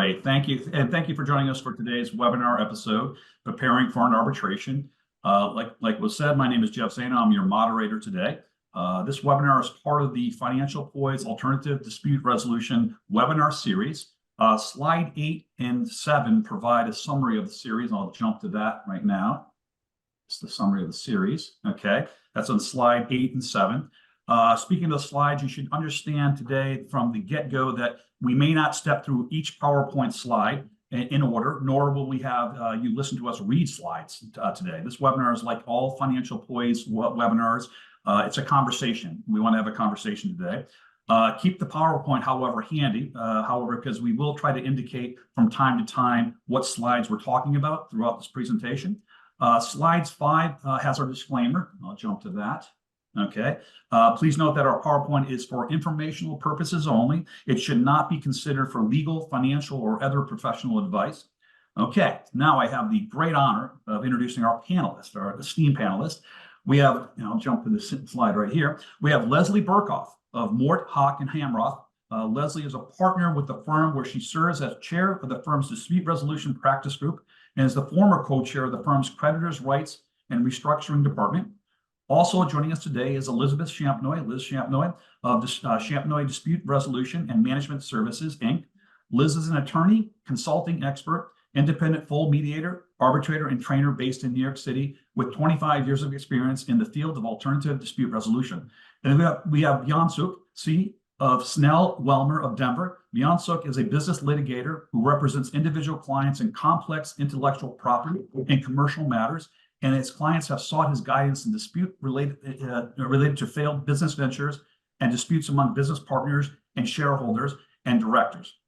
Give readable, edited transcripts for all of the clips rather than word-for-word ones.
Great, thank you. And thank you for joining us for today's webinar episode, Preparing for an Arbitration. Like was said, my name is Jeff Zana. I'm your moderator today. This webinar is part of the Financial Poise Alternative Dispute Resolution webinar series. Slide 8 and 7 provide a summary of the series. I'll jump to that right now. It's the summary of the series. Okay, that's on slide 8 and 7. Speaking of the slides, you should understand today from the get-go that we may not step through each PowerPoint slide in order, nor will we have you listen to us read slides today. This webinar is like all Financial Poise webinars. It's a conversation. We want to have a conversation today. Keep the PowerPoint, however, handy, because we will try to indicate from time to time what slides we're talking about throughout this presentation. Slides 5 has our disclaimer. I'll jump to that. Okay. Please note that our PowerPoint is for informational purposes only. It should not be considered for legal, financial, or other professional advice. Okay. Now I have the great honor of introducing our panelists, our esteemed panelists. We have, I'll jump to the slide right here. We have Leslie Burkhoff of Mort, Hawk, and Hamroth. Leslie is a partner with the firm where she serves as chair of the firm's dispute resolution practice group and is the former co-chair of the firm's creditors' rights and restructuring department. Also joining us today is Elizabeth Champnoy, Liz Champnoy of the Champnoy Dispute Resolution and Management Services, Inc. Liz is an attorney, consulting expert, independent full mediator, arbitrator, and trainer based in New York City with 25 years of experience in the field of alternative dispute resolution. And we have Jan Suk, C. of Snell Welmer of Denver. Jan Suk is a business litigator who represents individual clients in complex intellectual property and commercial matters, and his clients have sought his guidance in dispute related to failed business ventures and disputes among business partners and shareholders and directors.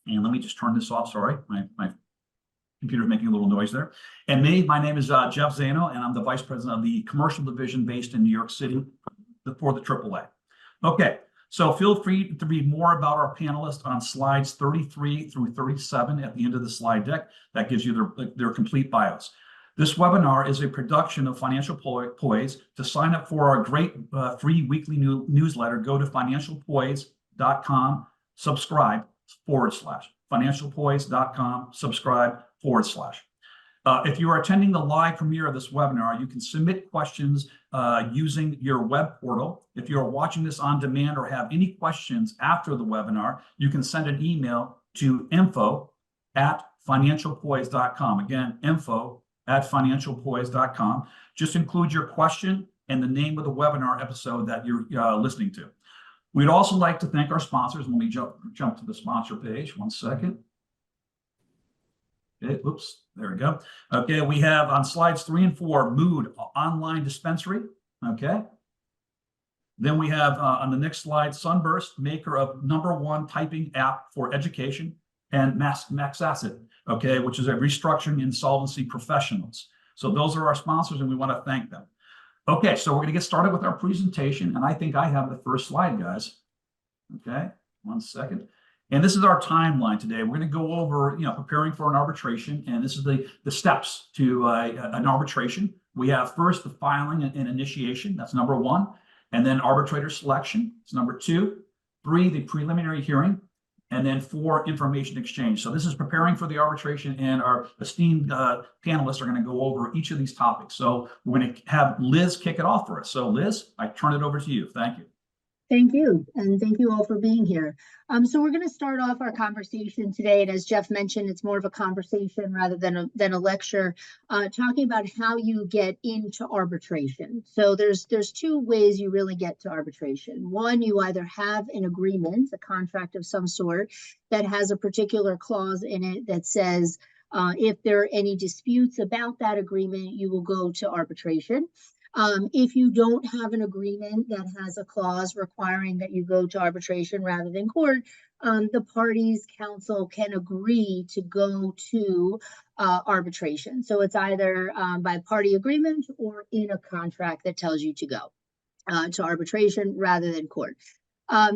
And let me just turn this off. Sorry, my computer's making a little noise there. And my name is Jeff Zano, and I'm the vice president of the commercial division based in New York City for the AAA. Okay, so feel free to read more about our panelists on slides 33 through 37 at the end of the slide deck. That gives you their complete bios. This webinar is a production of Financial Poise. To sign up for our great free weekly newsletter, go to financialpoise.com, subscribe, financialpoise.com, subscribe, If you are attending the live premiere of this webinar, you can submit questions using your web portal. If you are watching this on demand or have any questions after the webinar, you can send an email to info@financialpoise.com. Again, info@financialpoise.com. Just include your question and the name of the webinar episode that you're listening to. We'd also like to thank our sponsors. Let me jump to the sponsor page. 1 second. Okay, oops, there we go. Okay, we have on slides 3 and 4, Mood Online Dispensary. Okay. Then we have on the next slide, Sunburst, maker of #1 typing app for education, and MaxAsset, okay, which is a restructuring insolvency professionals. So those are our sponsors, and we want to thank them. Okay, so we're going to get started with our presentation, and I think I have the first slide, guys. Okay, 1 second. And this is our timeline today. We're going to go over, preparing for an arbitration, and this is the steps to an arbitration. We have first the filing and initiation, that's #1, and then arbitrator selection, it's #2, 3, the preliminary hearing, and then 4, information exchange. So this is preparing for the arbitration, and our esteemed panelists are going to go over each of these topics. So we're going to have Liz kick it off for us. So Liz, I turn it over to you. Thank you. Thank you, and thank you all for being here. So we're going to start off our conversation today, and as Jeff mentioned, it's more of a conversation rather than a lecture, talking about how you get into arbitration. So there's 2 ways you really get to arbitration. One, you either have an agreement, a contract of some sort, that has a particular clause in it that says if there are any disputes about that agreement, you will go to arbitration. If you don't have an agreement that has a clause requiring that you go to arbitration rather than court, the parties' counsel can agree to go to arbitration. So it's either by party agreement or in a contract that tells you to go to arbitration rather than court.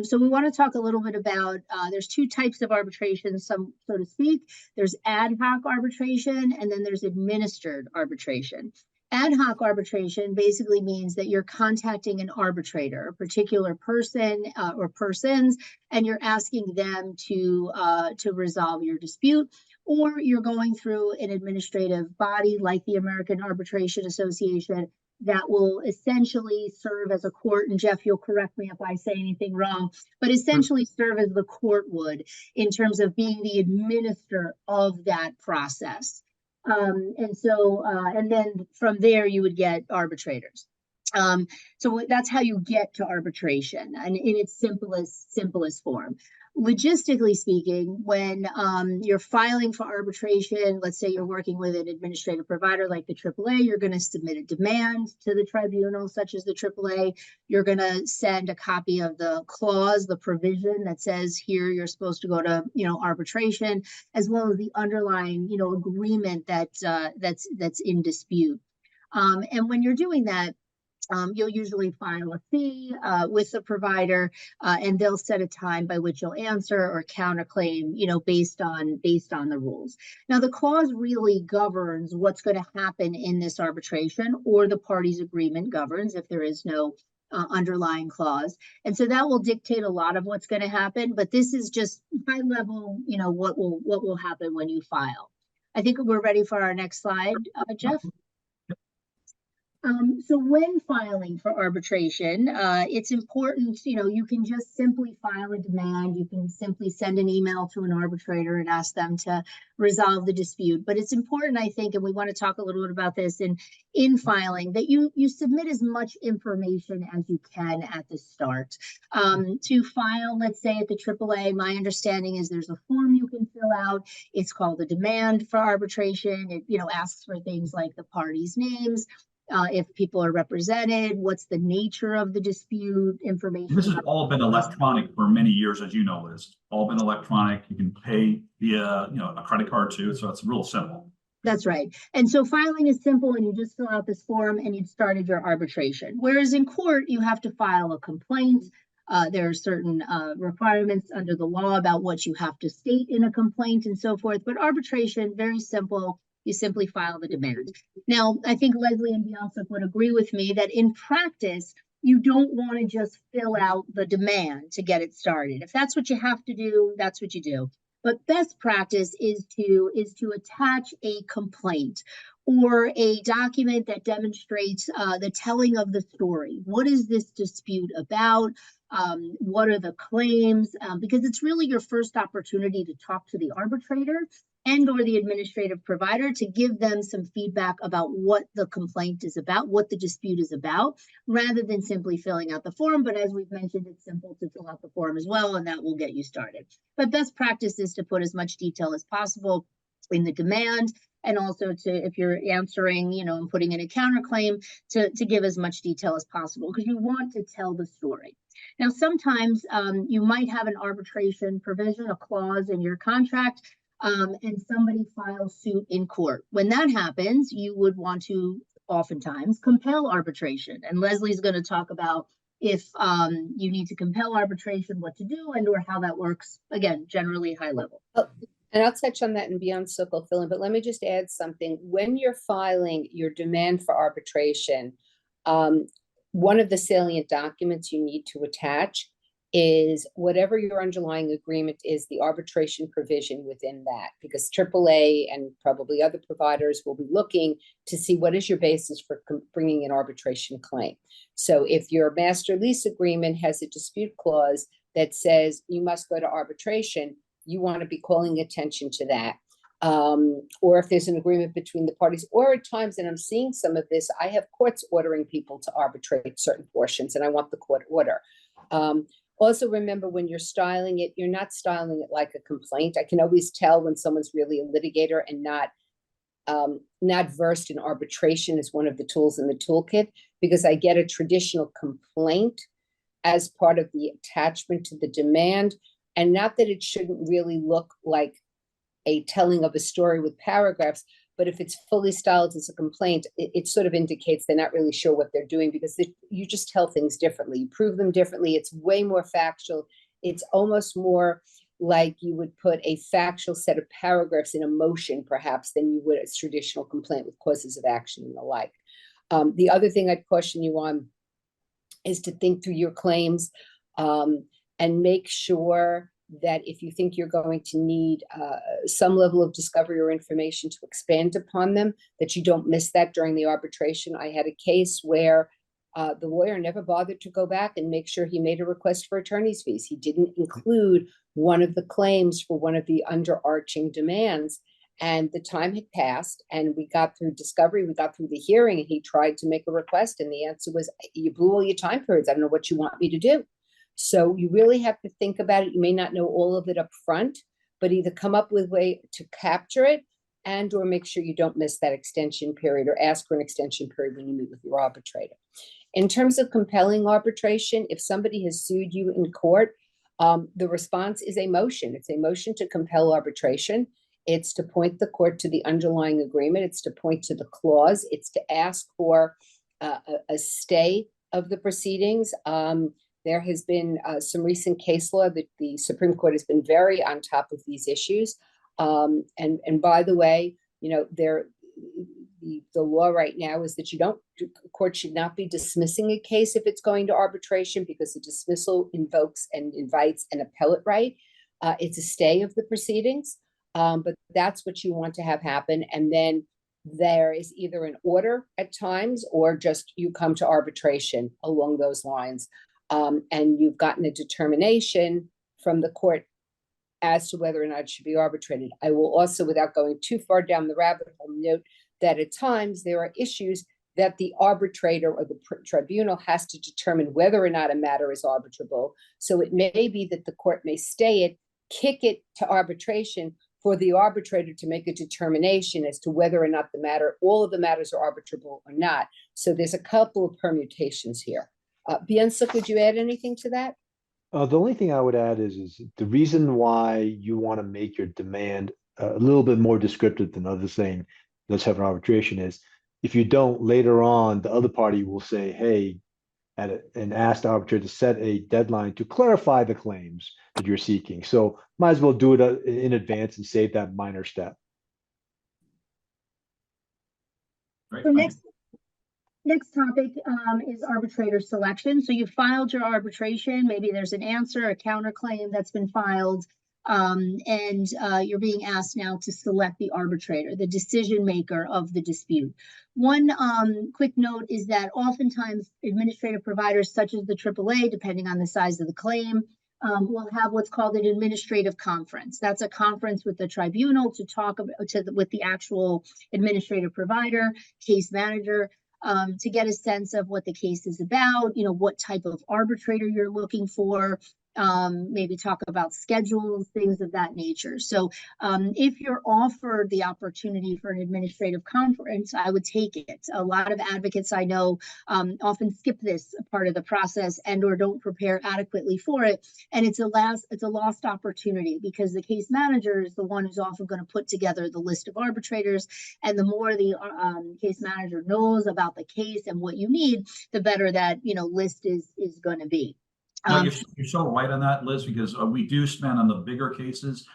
So we want to talk a little bit about, there's 2 types of arbitration, so to speak. There's ad hoc arbitration, and then there's administered arbitration. Ad hoc arbitration basically means that you're contacting an arbitrator, a particular person or persons, and you're asking them to resolve your dispute, or you're going through an administrative body like the American Arbitration Association that will essentially serve as a court. And Jeff, you'll correct me if I say anything wrong, but essentially serve as the court would in terms of being the administrator of that process. And then from there you would get arbitrators. So that's how you get to arbitration, and in its simplest form. Logistically speaking, when you're filing for arbitration, let's say you're working with an administrative provider like the AAA, you're going to submit a demand to the tribunal, such as the AAA. You're going to send a copy of the clause, the provision that says here you're supposed to go to, arbitration, as well as the underlying, agreement that's in dispute. And when you're doing that, you'll usually file a fee with the provider, and they'll set a time by which you'll answer or counterclaim, based on the rules. Now, the clause really governs what's going to happen in this arbitration, or the parties' agreement governs if there is no underlying clause. And so that will dictate a lot of what's going to happen. But this is just high level, what will happen when you file. I think we're ready for our next slide, Jeff. So when filing for arbitration, it's important, you can just simply file a demand. You can simply send an email to an arbitrator and ask them to resolve the dispute. But it's important, I think, and we want to talk a little bit about this in filing, that you submit as much information as you can at the start. To file, let's say at the AAA, my understanding is there's a form you can fill out. It's called a demand for arbitration. It, asks for things like the parties' names, if people are represented, what's the nature of the dispute, information. This has all been electronic for many years, as you know, Liz. All been electronic. You can pay via, a credit card too. So it's real simple. That's right. And so filing is simple, and you just fill out this form and you've started your arbitration. Whereas in court, you have to file a complaint. There are certain requirements under the law about what you have to state in a complaint and so forth. But arbitration, very simple. You simply file the demand. Now, I think Leslie and Beyonce would agree with me that in practice, you don't want to just fill out the demand to get it started. If that's what you have to do, that's what you do. But best practice is to attach a complaint or a document that demonstrates the telling of the story. What is this dispute about? What are the claims? Because it's really your first opportunity to talk to the arbitrator and or the administrative provider to give them some feedback about what the complaint is about, what the dispute is about, rather than simply filling out the form. But as we've mentioned, it's simple to fill out the form as well, and that will get you started. But best practice is to put as much detail as possible in the demand, and also to, if you're answering, and putting in a counterclaim, to give as much detail as possible, because you want to tell the story. Now, sometimes you might have an arbitration provision, a clause in your contract, and somebody files suit in court. When that happens, you would want to oftentimes compel arbitration. And Leslie's going to talk about if you need to compel arbitration, what to do, and or how that works, again, generally high level. And I'll touch on that and beyond circle fill in, but let me just add something. When you're filing your demand for arbitration, one of the salient documents you need to attach is whatever your underlying agreement is, the arbitration provision within that, because AAA and probably other providers will be looking to see what is your basis for bringing an arbitration claim. So if your master lease agreement has a dispute clause that says you must go to arbitration, you want to be calling attention to that. Or if there's an agreement between the parties, or at times, and I'm seeing some of this, I have courts ordering people to arbitrate certain portions, and I want the court order. Also, remember, when you're styling it, you're not styling it like a complaint. I can always tell when someone's really a litigator and not versed in arbitration as one of the tools in the toolkit, because I get a traditional complaint as part of the attachment to the demand. And not that it shouldn't really look like a telling of a story with paragraphs, but if it's fully styled as a complaint, it sort of indicates they're not really sure what they're doing, because you just tell things differently. You prove them differently. It's way more factual. It's almost more like you would put a factual set of paragraphs in a motion, perhaps, than you would a traditional complaint with causes of action and the like. The other thing I'd caution you on is to think through your claims and make sure that if you think you're going to need some level of discovery or information to expand upon them, that you don't miss that during the arbitration. I had a case where the lawyer never bothered to go back and make sure he made a request for attorney's fees. He didn't include one of the claims for one of the underarching demands. And the time had passed, and we got through discovery, we got through the hearing, and he tried to make a request, and the answer was, you blew all your time periods. I don't know what you want me to do. So you really have to think about it. You may not know all of it up front, but either come up with a way to capture it and or make sure you don't miss that extension period, or ask for an extension period when you meet with your arbitrator. In terms of compelling arbitration, if somebody has sued you in court, the response is a motion. It's a motion to compel arbitration. It's to point the court to the underlying agreement. It's to point to the clause. It's to ask for a stay of the proceedings. There has been some recent case law that the Supreme Court has been very on top of these issues. And by the way, you know, the law right now is that court should not be dismissing a case if it's going to arbitration, because the dismissal invokes and invites an appellate right. It's a stay of the proceedings. But that's what you want to have happen. And then there is either an order at times, or just you come to arbitration along those lines. And you've gotten a determination from the court as to whether or not it should be arbitrated. I will also, without going too far down the rabbit hole, note that at times there are issues that the arbitrator or the tribunal has to determine whether or not a matter is arbitrable. So it may be that the court may stay it, kick it to arbitration, for the arbitrator to make a determination as to whether or not all of the matters are arbitrable or not. So there's a couple of permutations here. Bianca, would you add anything to that? The only thing I would add is the reason why you want to make your demand a little bit more descriptive than others saying, let's have an arbitration, is if you don't, later on, the other party will say, hey, and ask the arbitrator to set a deadline to clarify the claims that you're seeking. So might as well do it in advance and save that minor step. Great. So next topic is arbitrator selection. So you filed your arbitration, maybe there's an answer, a counterclaim that's been filed, and you're being asked now to select the arbitrator, the decision maker of the dispute. One quick note is that oftentimes administrative providers such as the AAA, depending on the size of the claim, will have what's called an administrative conference. That's a conference with the tribunal to talk about with the actual administrative provider, case manager, to get a sense of what the case is about, you know, what type of arbitrator you're looking for, maybe talk about schedules, things of that nature. So if you're offered the opportunity for an administrative conference, I would take it. A lot of advocates I know often skip this part of the process and or don't prepare adequately for it. And it's a lost opportunity, because the case manager is the one who's often going to put together the list of arbitrators. And the more the case manager knows about the case and what you need, the better that, you know, list is going to be. No, you're so right on that, Liz, because we do spend on the bigger cases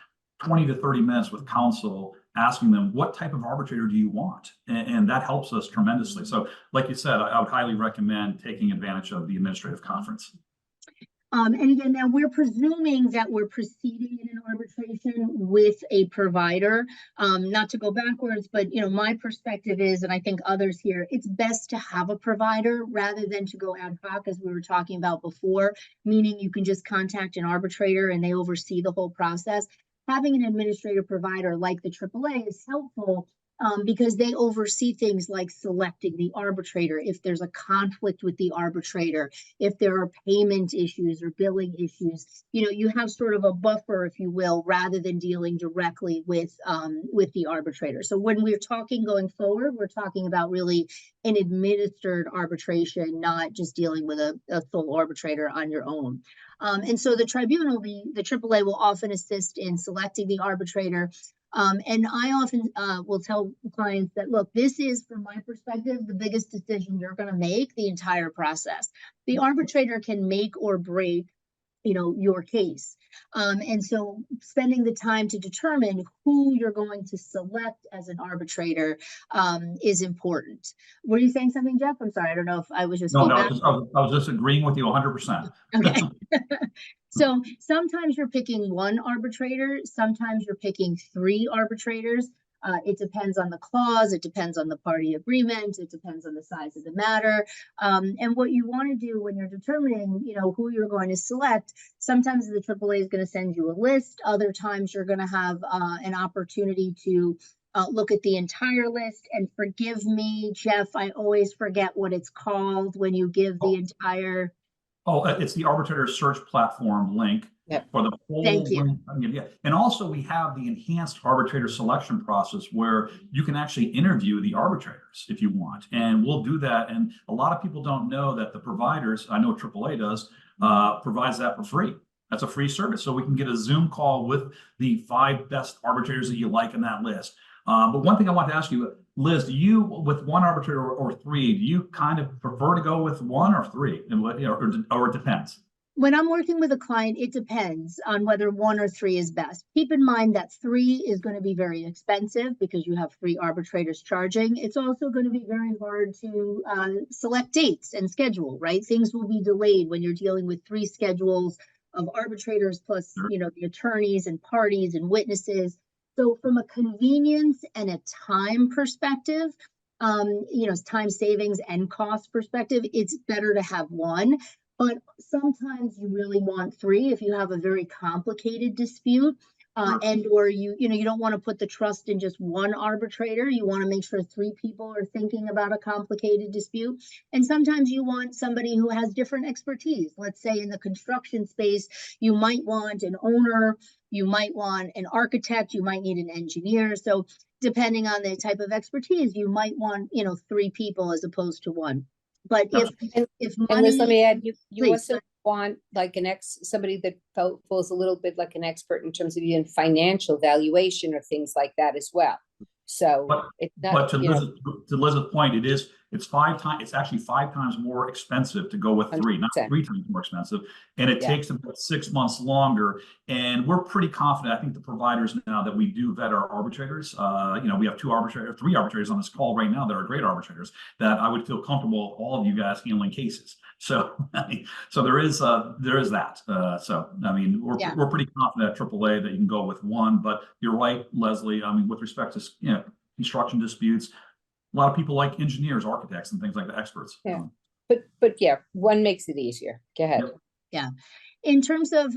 20 to 30 minutes with counsel asking them, what type of arbitrator do you want? And that helps us tremendously. So like you said, I would highly recommend taking advantage of the administrative conference. And again, now we're presuming that we're proceeding in an arbitration with a provider. Not to go backwards, but you know, my perspective is, and I think others here, it's best to have a provider rather than to go ad hoc, as we were talking about before, meaning you can just contact an arbitrator and they oversee the whole process. Having an administrative provider like the AAA is helpful because they oversee things like selecting the arbitrator, if there's a conflict with the arbitrator, if there are payment issues or billing issues, you know, you have sort of a buffer, if you will, rather than dealing directly with the arbitrator. So when we're talking going forward, we're talking about really an administered arbitration, not just dealing with a sole arbitrator on your own. And so the tribunal, the AAA will often assist in selecting the arbitrator. And I often will tell clients that, look, this is, from my perspective, the biggest decision you're going to make the entire process. The arbitrator can make or break, you know, your case. And so spending the time to determine who you're going to select as an arbitrator is important. Were you saying something, Jeff? I'm sorry, I don't know if I was just No, feedback. I was just agreeing with you 100%. Okay. So sometimes you're picking one arbitrator, sometimes you're picking 3 arbitrators. It depends on the clause, it depends on the party agreement, it depends on the size of the matter. And what you want to do when you're determining, who you're going to select, sometimes the AAA is going to send you a list. Other times you're going to have an opportunity to look at the entire list. And forgive me, Jeff, I always forget what it's called when you give the entire. Oh, it's the arbitrator search platform link. Yep. For the whole. Thank you. Yeah. And also we have the enhanced arbitrator selection process where you can actually interview the arbitrators if you want. And we'll do that. And a lot of people don't know that the providers, I know AAA does, provides that for free. That's a free service. So we can get a Zoom call with the 5 best arbitrators that you like in that list. But one thing I want to ask you, Liz, do you, with one arbitrator or 3, do you kind of prefer to go with 1 or 3, and what, or it depends? When I'm working with a client, it depends on whether 1 or 3 is best. Keep in mind that 3 is going to be very expensive because you have 3 arbitrators charging. It's also going to be very hard to select dates and schedule, right? Things will be delayed when you're dealing with 3 schedules of arbitrators plus, the attorneys and parties and witnesses. So from a convenience and a time perspective, time savings and cost perspective, it's better to have 1. But sometimes you really want 3 if you have a very complicated dispute, and or you don't want to put the trust in just 1 arbitrator. You want to make sure 3 people are thinking about a complicated dispute. And sometimes you want somebody who has different expertise. Let's say in the construction space, you might want an owner, you might want an architect, you might need an engineer. So depending on the type of expertise, you might want 3 people as opposed to 1. But if money, and Liz, let me add, you please. also want like somebody that feels a little bit like an expert in terms of even financial valuation or things like that as well. So it's not. But to Liz's point, it's 5 times. It's actually 5 times more expensive to go with 3, not 3 times more expensive, and it takes about 6 months longer. And we're pretty confident. I think the providers now that we do vet our arbitrators. We have 3 arbitrators on this call right now that are great arbitrators. That I would feel comfortable all of you guys handling cases. So, there is that. We're pretty confident at AAA that you can go with 1. But you're right, Leslie. with respect to construction disputes, a lot of people like engineers, architects, and things like that, experts. Yeah. But yeah, 1 makes it easier. Go ahead. Yep. Yeah. In terms of,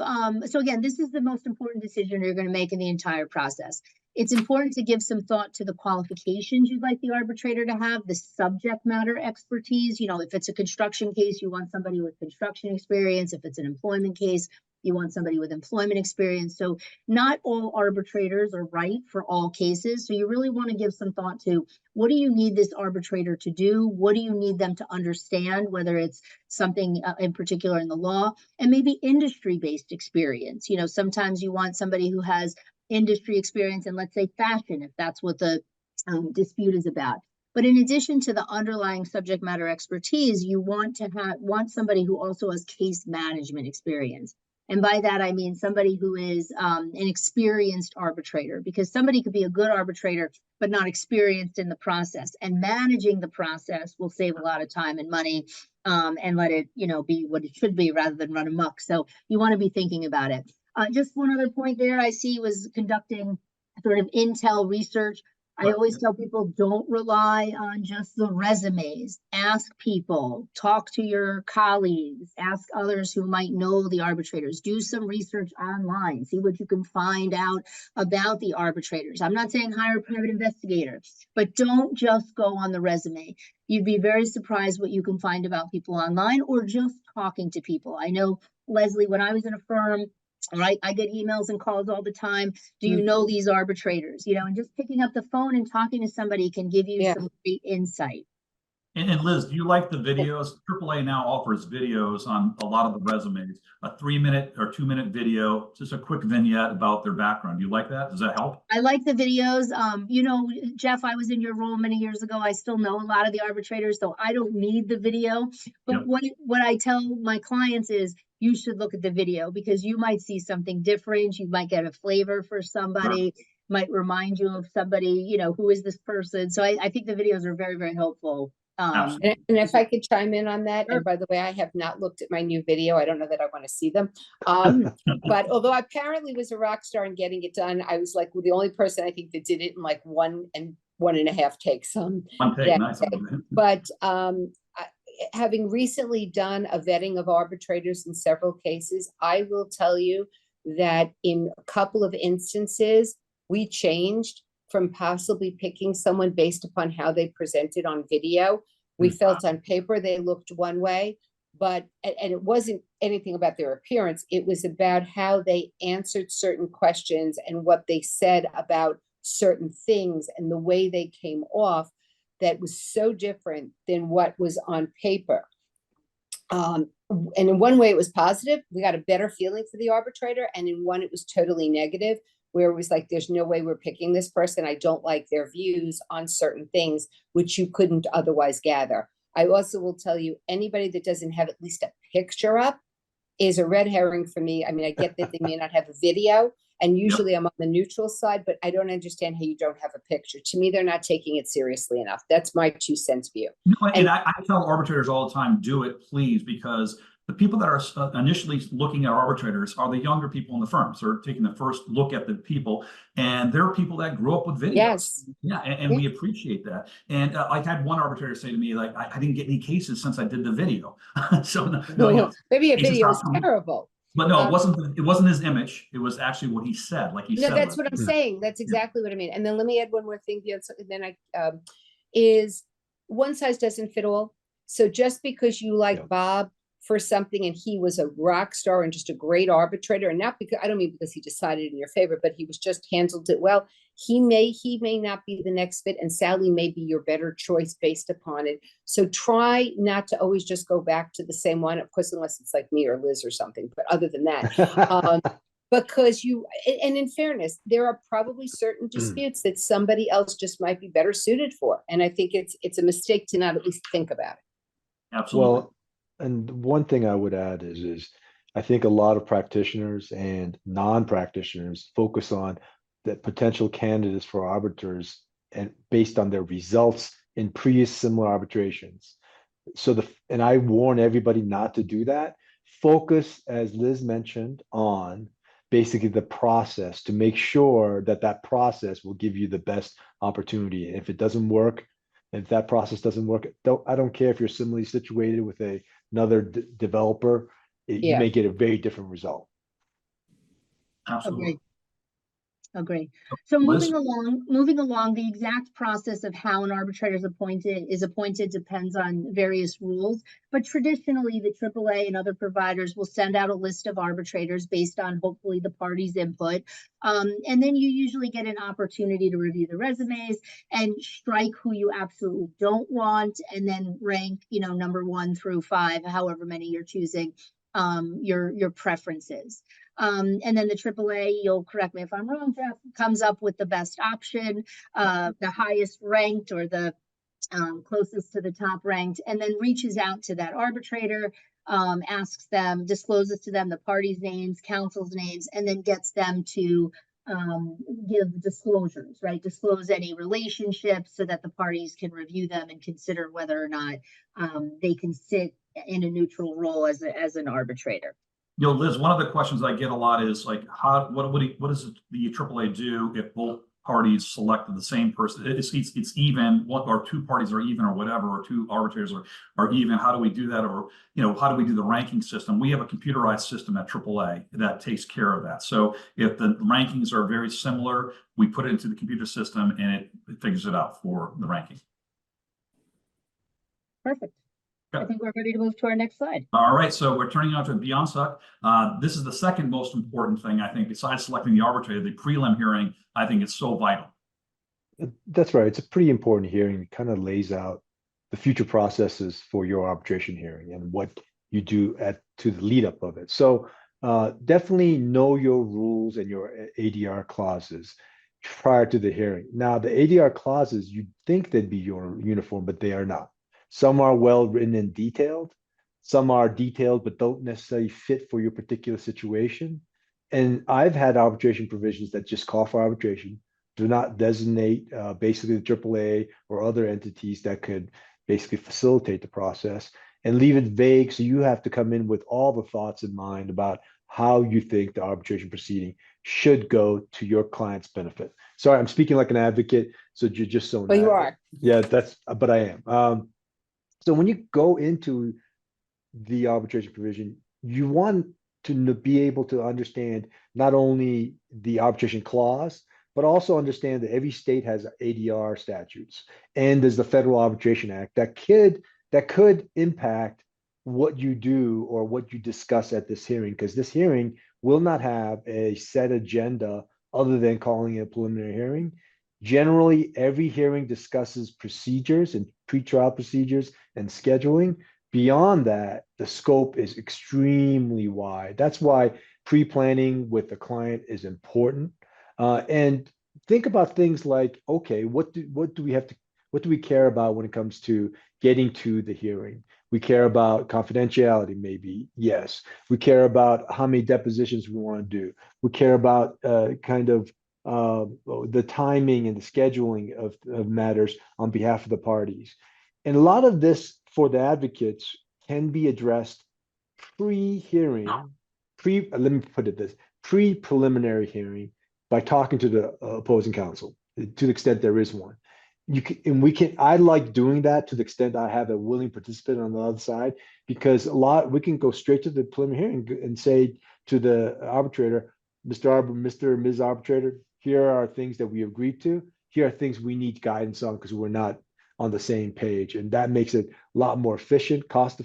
so again, this is the most important decision you're going to make in the entire process. It's important to give some thought to the qualifications you'd like the arbitrator to have, the subject matter expertise. If it's a construction case, you want somebody with construction experience. If it's an employment case, you want somebody with employment experience. So not all arbitrators are right for all cases. So you really want to give some thought to, what do you need this arbitrator to do? What do you need them to understand, whether it's something in particular in the law, and maybe industry-based experience. Sometimes you want somebody who has industry experience in, let's say, fashion, if that's what the dispute is about. But in addition to the underlying subject matter expertise, you want somebody who also has case management experience. And by that, I mean somebody who is an experienced arbitrator, because somebody could be a good arbitrator, but not experienced in the process. And managing the process will save a lot of time and money, and let it, be what it should be rather than run amok. So you want to be thinking about it. Just one other point there I see was conducting sort of intel research. I always tell people, don't rely on just the resumes. Ask people, talk to your colleagues, ask others who might know the arbitrators. Do some research online, see what you can find out about the arbitrators. I'm not saying hire a private investigator, but don't just go on the resume. You'd be very surprised what you can find about people online or just talking to people. I know, Leslie, when I was in a firm, right, I get emails and calls all the time. Do you know these arbitrators? And just picking up the phone and talking to somebody can give you some great insight. And Liz, do you like the videos? AAA now offers videos on a lot of the resumes, a 3-minute or 2-minute video, just a quick vignette about their background. Do you like that? Does that help? I like the videos. You know, Jeff, I was in your role many years ago. I still know a lot of the arbitrators, so I don't need the video. But Yep. what I tell my clients is you should look at the video because you might see something different. You might get a flavor for somebody, might remind you of somebody, you know, who is this person? So I think the videos are very, very helpful. Absolutely. And if I could chime in on that, Sure. and by the way, I have not looked at my new video. I don't know that I want to see them. But although I apparently was a rock star in getting it done, I was like the only person I think that did it in like 1.5 takes. One take, Yeah, nice. but having recently done a vetting of arbitrators in several cases, I will tell you that in a couple of instances, we changed from possibly picking someone based upon how they presented on video. We felt on paper they looked one way, and it wasn't anything about their appearance. It was about how they answered certain questions and what they said about certain things and the way they came off that was so different than what was on paper. And in one way it was positive. We got a better feeling for the arbitrator. And in one, it was totally negative, where it was like, there's no way we're picking this person. I don't like their views on certain things, which you couldn't otherwise gather. I also will tell you, anybody that doesn't have at least a picture up is a red herring for me. I mean, I get that they may not have a video, and usually I'm on the neutral side, but I don't understand how you don't have a picture. To me, they're not taking it seriously enough. That's my 2 cents view. No, and I tell arbitrators all the time, do it, please, because the people that are initially looking at arbitrators are the younger people in the firms. They're taking the first look at the people, and they're people that grew up with videos. Yes. Yeah, and we appreciate that. And I had one arbitrator say to me, like, I didn't get any cases since I did the video. So no, maybe a cases video is not coming. terrible. But no, it wasn't his image. It was actually what he said. Like he No, said. that's what I'm saying. That's exactly what I mean. And then let me add one more thing. Then is one size doesn't fit all. So just because you like Bob for something and he was a rock star and just a great arbitrator, and not because, I don't mean because he decided in your favor, but he was just handled it well, he may not be the next fit, and Sally may be your better choice based upon it. So try not to always just go back to the same one, of course, unless it's like me or Liz or something, but other than that, because and in fairness, there are probably certain disputes that somebody else just might be better suited for. And I think it's a mistake to not at least think about it. Absolutely. Well, and one thing I would add is I think a lot of practitioners and non-practitioners focus on the potential candidates for arbiters and based on their results in previous similar arbitrations. So and I warn everybody not to do that. Focus, as Liz mentioned, on basically the process to make sure that that process will give you the best opportunity. And if it doesn't work, if that process doesn't work, I don't care if you're similarly situated with another developer, you may get a very different result. Absolutely. Agree. So moving along, the exact process of how an arbitrator is appointed depends on various rules, but traditionally the AAA and other providers will send out a list of arbitrators based on hopefully the party's input. And then you usually get an opportunity to review the resumes and strike who you absolutely don't want, and then rank, number 1 through 5, however many you're choosing, your preferences. And then the AAA, you'll correct me if I'm wrong, Jeff, comes up with the best option, the highest ranked or the closest to the top ranked, and then reaches out to that arbitrator, asks them, discloses to them the parties' names, counsel's names, and then gets them to give disclosures, right? Disclose any relationships so that the parties can review them and consider whether or not they can sit in a neutral role as an arbitrator. Liz, one of the questions I get a lot is like, what does the AAA do if both parties selected the same person? It's even, one or two parties are even or whatever, or two arbitrators are even. How do we do that? Or, how do we do the ranking system? We have a computerized system at AAA that takes care of that. So if the rankings are very similar, we put it into the computer system and it figures it out for the ranking. Perfect. I think we're ready to move to our next slide. All right, so we're turning on to beyond suck. This is the second most important thing, I think, besides selecting the arbitrator. The prelim hearing, I think, is so vital. That's right. It's a pretty important hearing. It kind of lays out the future processes for your arbitration hearing and what you do to the lead up of it. So definitely know your rules and your ADR clauses prior to the hearing. Now, the ADR clauses, you'd think they'd be your uniform, but they are not. Some are well written and detailed. Some are detailed, but don't necessarily fit for your particular situation. And I've had arbitration provisions that just call for arbitration, do not designate basically the AAA or other entities that could basically facilitate the process, and leave it vague. So you have to come in with all the thoughts in mind about how you think the arbitration proceeding should go to your client's benefit. Sorry, I'm speaking like an advocate. So you're just so. Well, you are. Yeah, but I am. So when you go into the arbitration provision, you want to be able to understand not only the arbitration clause, but also understand that every state has ADR statutes, and there's the Federal Arbitration Act that could impact what you do or what you discuss at this hearing, because this hearing will not have a set agenda other than calling it a preliminary hearing. Generally, every hearing discusses procedures and pretrial procedures and scheduling. Beyond that, the scope is extremely wide. That's why pre-planning with the client is important. And think about things like, okay, what do we care about when it comes to getting to the hearing? We care about confidentiality, maybe, yes. We care about how many depositions we want to do. We care about the timing and the scheduling of matters on behalf of the parties. And a lot of this for the advocates can be addressed pre-hearing, let me put it this, pre-preliminary hearing, by talking to the opposing counsel, to the extent there is one. I like doing that to the extent I have a willing participant on the other side, because we can go straight to the preliminary hearing and say to the arbitrator, Mr. or Ms. Arbitrator, here are things that we agreed to. Here are things we need guidance on because we're not on the same page. And that makes it a lot more efficient, cost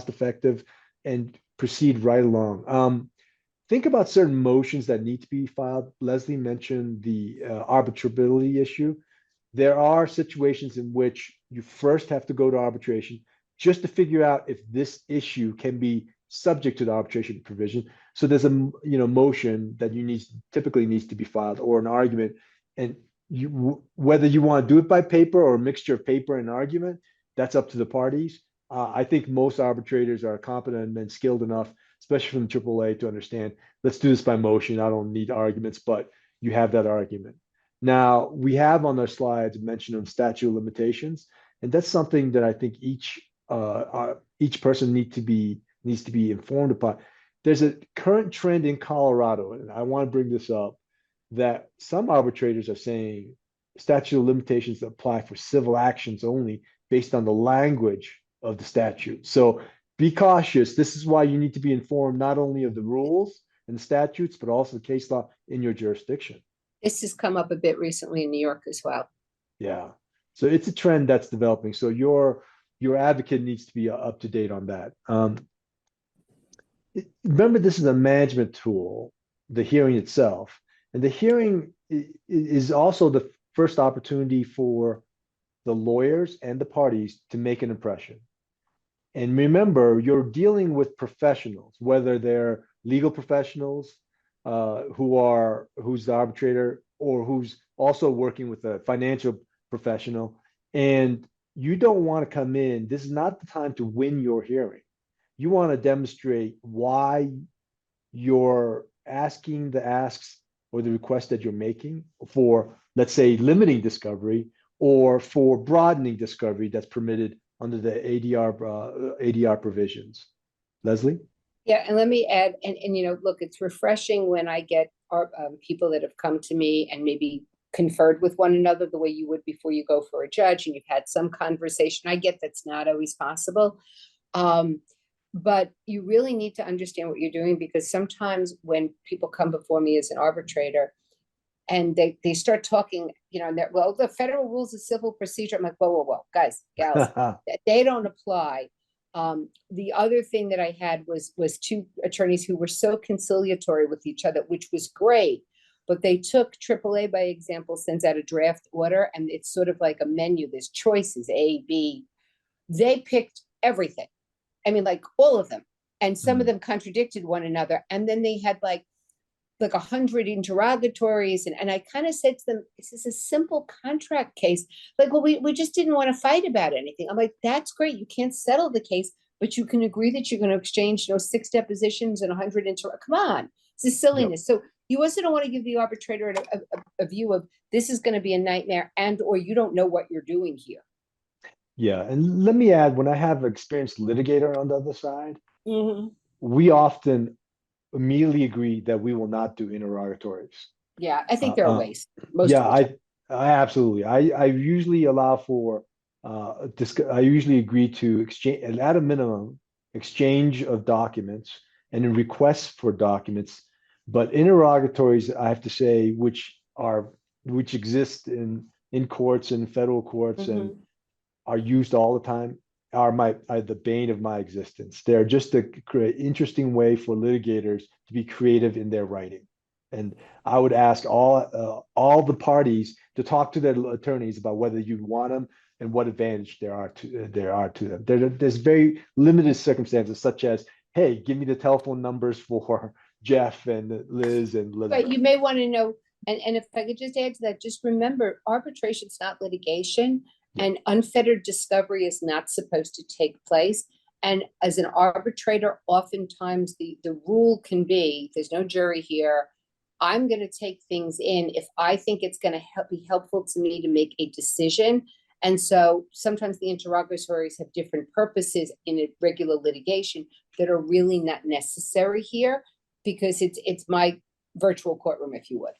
effective, and proceed right along. Think about certain motions that need to be filed. Leslie mentioned the arbitrability issue. There are situations in which you first have to go to arbitration just to figure out if this issue can be subject to the arbitration provision. So there's a motion that typically needs to be filed, or an argument, and whether you want to do it by paper or a mixture of paper and argument, that's up to the parties. I think most arbitrators are competent and skilled enough, especially from the AAA, to understand, let's do this by motion. I don't need arguments, but you have that argument. Now, we have on our slides mention of statute of limitations, and that's something that I think each person needs to be informed about. There's a current trend in Colorado, and I want to bring this up, that some arbitrators are saying statute of limitations apply for civil actions only based on the language of the statute. So be cautious. This is why you need to be informed not only of the rules and the statutes, but also the case law in your jurisdiction. This has come up a bit recently in New York as well. Yeah. So it's a trend that's developing. So your advocate needs to be up to date on that. Remember, this is a management tool, the hearing itself. And the hearing is also the first opportunity for the lawyers and the parties to make an impression. And remember, you're dealing with professionals, whether they're legal professionals, who's the arbitrator, or who's also working with a financial professional. And you don't want to come in. This is not the time to win your hearing. You want to demonstrate why you're asking the asks or the request that you're making for, let's say, limiting discovery, or for broadening discovery that's permitted under the ADR provisions. Leslie? Yeah, and let me add, and look, it's refreshing when I get people that have come to me and maybe conferred with one another the way you would before you go for a judge, and you've had some conversation. I get that's not always possible. But you really need to understand what you're doing, because sometimes when people come before me as an arbitrator and they start talking, well, the federal rules of civil procedure. I'm like, whoa, guys, gals, they don't apply. The other thing that I had was two attorneys who were so conciliatory with each other, which was great, but they took AAA, by example, sends out a draft order, and it's sort of like a menu. There's choices, A, B, they picked everything. I mean, like all of them. And some of Mhm. them contradicted one another. And then they had like 100 interrogatories. And I kind of said to them, this is a simple contract case. Like, well, we just didn't want to fight about anything. I'm like, that's great. You can't settle the case, but you can agree that you're going to exchange, 6 depositions and 100 come on. It's a silliness. So you also don't want to give the arbitrator a view of this is going to be a nightmare or you don't know what you're doing here. Yeah, and let me add, when I have an experienced litigator on the other side, Mm-hmm. we often immediately agree that we will not do interrogatories. Yeah, I think Uh, they're a uh, waste most yeah, of the time. I absolutely. I usually allow for I usually agree to exchange at a minimum exchange of documents and then requests for documents, but interrogatories, I have to say, which exist in courts and federal courts and Mm-hmm. are used all the time are the bane of my existence. They're just a interesting way for litigators to be creative in their writing. And I would ask all the parties to talk to their attorneys about whether you want them and what advantage there are to them. There's very limited circumstances, such as, hey, give me the telephone numbers for Jeff and Liz and But Elizabeth. you may want to know, and if I could just add to that, just remember arbitration's not litigation Yeah. and unfettered discovery is not supposed to take place. And as an arbitrator, oftentimes the rule can be, there's no jury here. I'm going to take things in if I think it's going to be helpful to me to make a decision. And so sometimes the interrogatories have different purposes in a regular litigation that are really not necessary here because it's my virtual courtroom, if you would,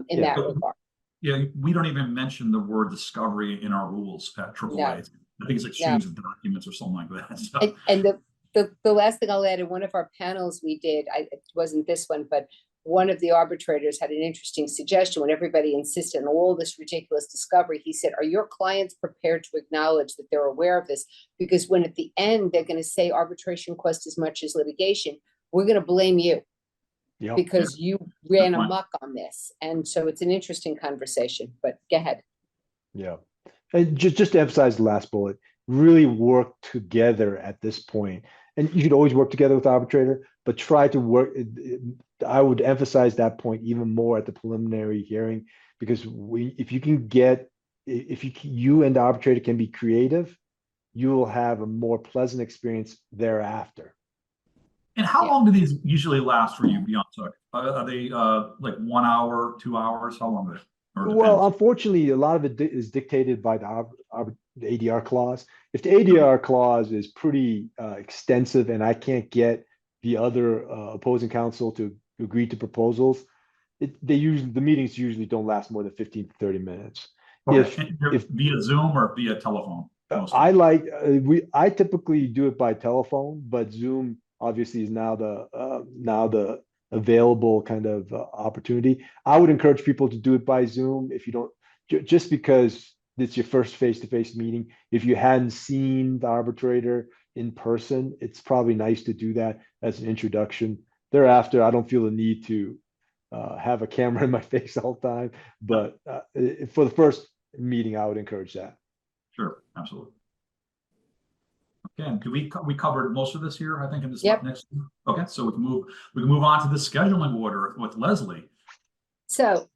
in Yeah. that regard. Yeah, we don't even mention the word discovery in our rules at AAA. No, I think it's exchange of documents or something like that. So, and the last thing I'll add, in one of our panels we did, it wasn't this one, but one of the arbitrators had an interesting suggestion when everybody insisted on all this ridiculous discovery. He said, are your clients prepared to acknowledge that they're aware of this? Because when at the end, they're going to say arbitration costs as much as litigation, we're going to blame you Yeah. because you Good ran point. amok on this. And so it's an interesting conversation, but go ahead. Yeah. And just to emphasize the last bullet, really work together at this point. And you should always work together with the arbitrator, but try to work. I would emphasize that point even more at the preliminary hearing, because if you can get, if you and the arbitrator can be creative, you will have a more pleasant experience thereafter. and how Yeah. long do these usually last for you, beyond Tuck? Are they like 1 hour, 2 hours? How long? Or it Well, depends. unfortunately, a lot of it is dictated by the ADR clause. If the ADR clause is pretty extensive and I can't get the other opposing counsel to agree to proposals, the meetings usually don't last more than 15 to 30 minutes. Okay. If And you're if via Zoom or via telephone mostly? I typically do it by telephone, but Zoom obviously is now the available kind of opportunity. I would encourage people to do it by Zoom if you don't, just because it's your first face-to-face meeting. If you hadn't seen the arbitrator in person, it's probably nice to do that as an introduction. Thereafter, I don't feel the need to have a camera in my face all the time, but for the first meeting, I would encourage that. Sure, absolutely. Okay, and we covered most of this here, I think, in this Yep. next. Okay, so we can move on to the scheduling order with Leslie. So